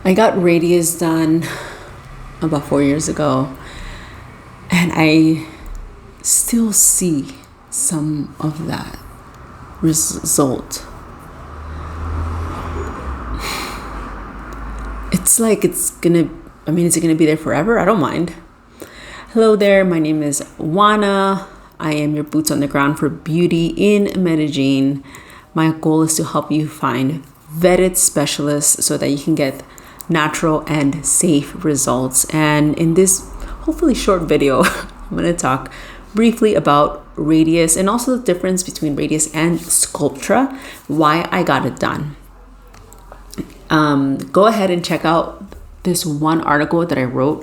I got Radiesse done about 4 years ago, and I still see some of that result. It's like is it gonna be there forever? I don't mind. Hello there, my name is Juana. I am your boots on the ground for beauty in Medellin. My goal is to help you find vetted specialists so that you can get natural and safe results. And in this hopefully short video, I'm going to talk briefly about Radiesse and also the difference between Radiesse and Sculptra, why I got it done. Go ahead and check out this one article that I wrote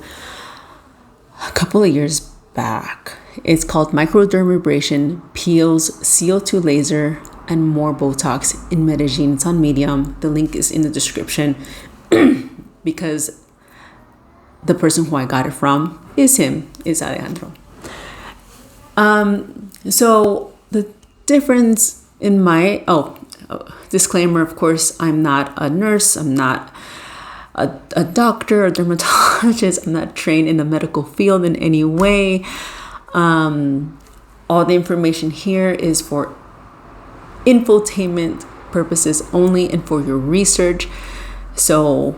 a couple of years back. It's called Microdermabrasion, Peels, CO2 Laser, and More Botox in Medellin. It's on Medium. The link is in the description because the person who I got it from is Alejandro. So the difference in my, disclaimer, of course, I'm not a nurse. I'm not a doctor or dermatologist. I'm not trained in the medical field in any way. All the information here is for infotainment purposes only and for your research. So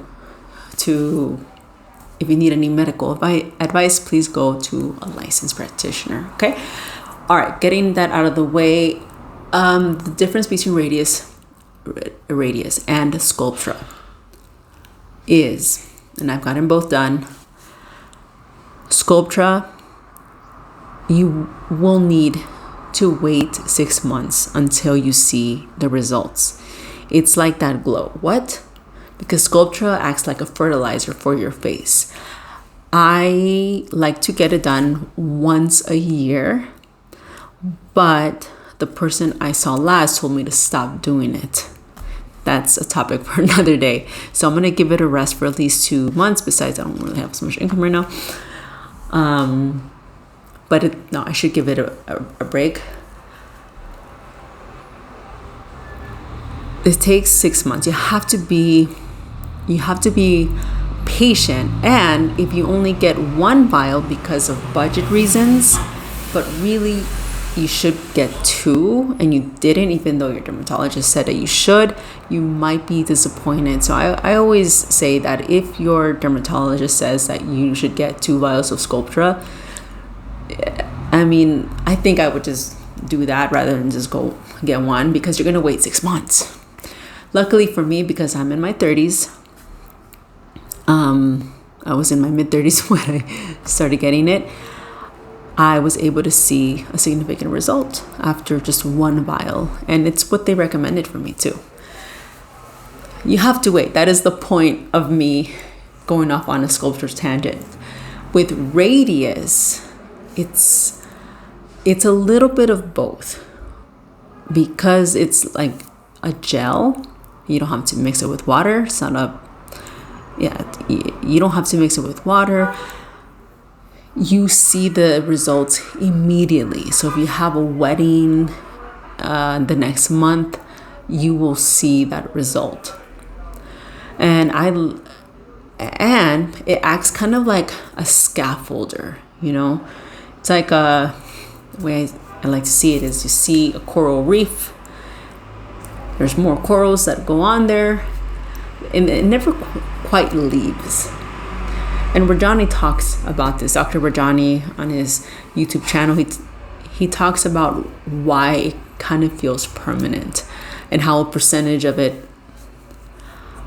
if you need any medical advice, please go to a licensed practitioner. Okay. All right. Getting that out of the way. The difference between Radiesse and Sculptra is, and I've gotten both done. Sculptra, you will need to wait 6 months until you see the results. It's like that glow. What? Because Sculptra acts like a fertilizer for your face. I like to get it done once a year, but the person I saw last told me to stop doing it. That's a topic for another day. So I'm going to give it a rest for at least 2 months. Besides, I don't really have so much income right now. I should give it a break. It takes 6 months. You have to be patient. And if you only get one vial because of budget reasons, but really you should get 2 and you didn't, even though your dermatologist said that you should, you might be disappointed. So I always say that if your dermatologist says that you should get 2 vials of Sculptra, I think I would just do that rather than just go get one, because you're going to wait 6 months. Luckily for me, because I'm in my 30s, I was in my mid-30s when I started getting it, I was able to see a significant result after just 1 vial. And it's what they recommended for me too. You have to wait. That is the point of me going off on a Sculptra tangent. With Radiesse, it's a little bit of both, because it's like a gel. You don't have to mix it with water. You don't have to mix it with water. You see the results immediately. So if you have a wedding the next month, you will see that result. And it acts kind of like a scaffolder, It's like the way I like to see it is, you see a coral reef. There's more corals that go on there, and it never quite leaves. And Rajani talks about this. Dr. Rajani on his YouTube channel, he talks about why it kind of feels permanent and how a percentage of it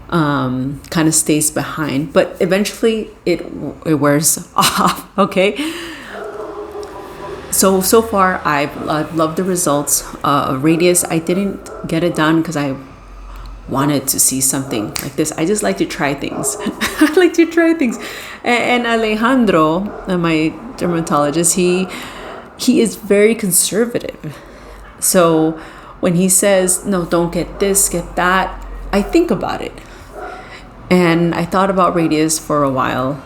kind of stays behind, but eventually it wears off. Okay. So far I've loved the results of Radiesse. I didn't get it done because I wanted to see something like this. I just like to try things. I like to try things. And Alejandro, my dermatologist, he is very conservative. So when he says, no, don't get this, get that, I think about it. And I thought about Radiesse for a while.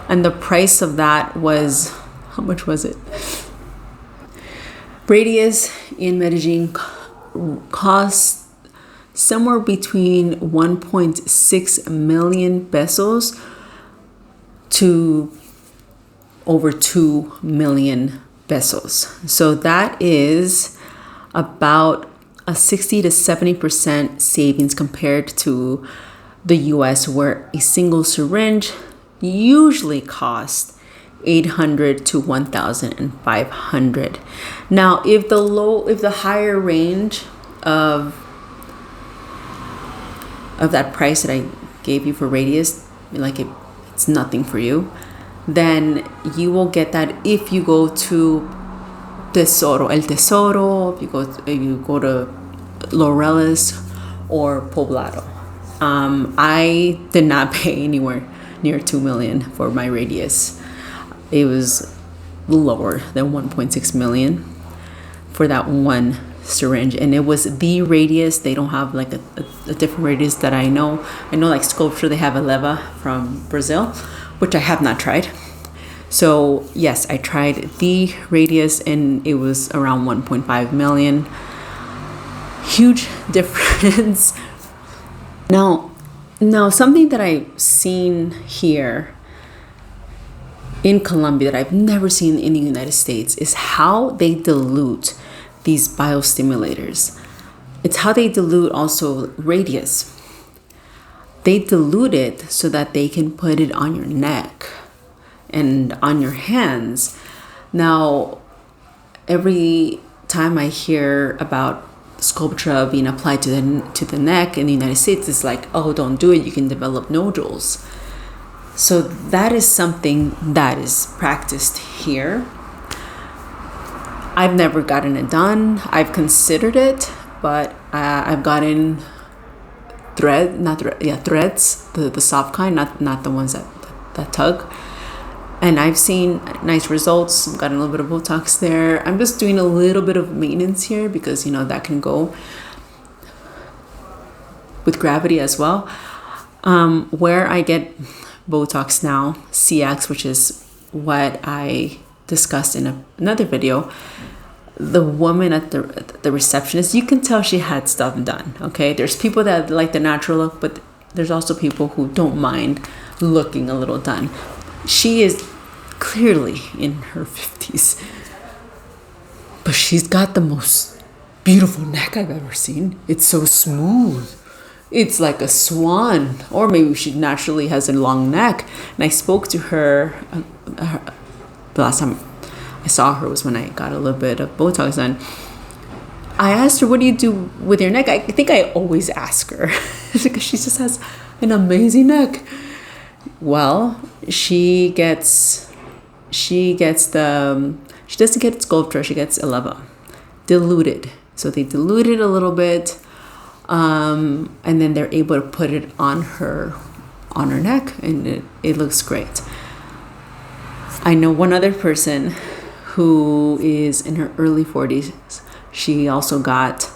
And the price of that was, how much was it? Radiesse in Medellin costs somewhere between 1.6 million pesos to over 2 million pesos. So that is about a 60 to 70% savings compared to the US, where a single syringe usually costs 800 to 1,500. Now, if the higher range of that price that I gave you for Radiesse, like it's nothing for you, then you will get that if you go to El Tesoro, if you go to Laureles or Poblado. I did not pay anywhere near 2 million for my Radiesse. It was lower than 1.6 million for that one syringe, and it was the Radiesse. They don't have like a different Radiesse that I know. I know like Sculptra, they have Eleva from Brazil, which I have not tried. So yes, I tried the Radiesse and it was around 1.5 million. Huge difference. Now something that I've seen here in Colombia that I've never seen in the United States is how they dilute these biostimulators. It's how they dilute also Radiesse. They dilute it so that they can put it on your neck and on your hands. Now, every time I hear about Sculptra being applied to the neck in the United States, it's like, oh, don't do it, you can develop nodules. So that is something that is practiced here. I've never gotten it done. I've considered it, but I've gotten threads, the soft kind, not the ones that tug. And I've seen nice results. I've gotten a little bit of Botox there. I'm just doing a little bit of maintenance here because, that can go with gravity as well. Where I get Botox now, CX, which is what I discussed in another video, the woman at the receptionist, you can tell she had stuff done. Okay, there's people that like the natural look, but there's also people who don't mind looking a little done. She is clearly in her 50s, but she's got the most beautiful neck I've ever seen. It's so smooth. It's like a swan, or maybe she naturally has a long neck. And I spoke to her, the last time I saw her was when I got a little bit of Botox done. I asked her, what do you do with your neck? I think I always ask her because she just has an amazing neck. Well, she doesn't get Sculptra, she gets Eleva, diluted. So they dilute it a little bit, and then they're able to put it on her neck, and it looks great. I know one other person who is in her early 40s. She also got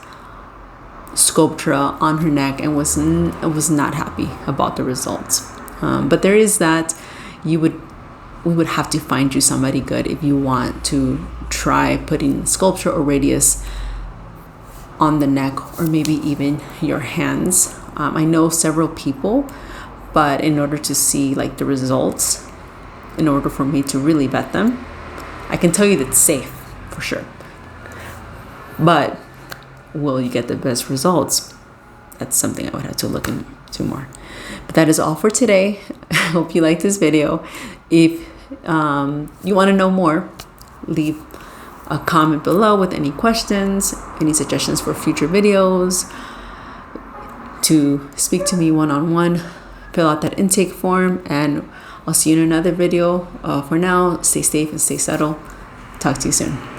Sculptra on her neck and was not happy about the results. But there is that we would have to find you somebody good if you want to try putting Sculptra or Radiesse on the neck, or maybe even your hands. I know several people, but in order to see like the results, in order for me to really vet them, I can tell you that it's safe for sure. But will you get the best results? That's something I would have to look into more. But that is all for today. I hope you liked this video. If you want to know more, leave a comment below with any questions, any suggestions for future videos, to speak to me one-on-one. Fill out that intake form, and I'll see you in another video. For now, stay safe and stay subtle. Talk to you soon.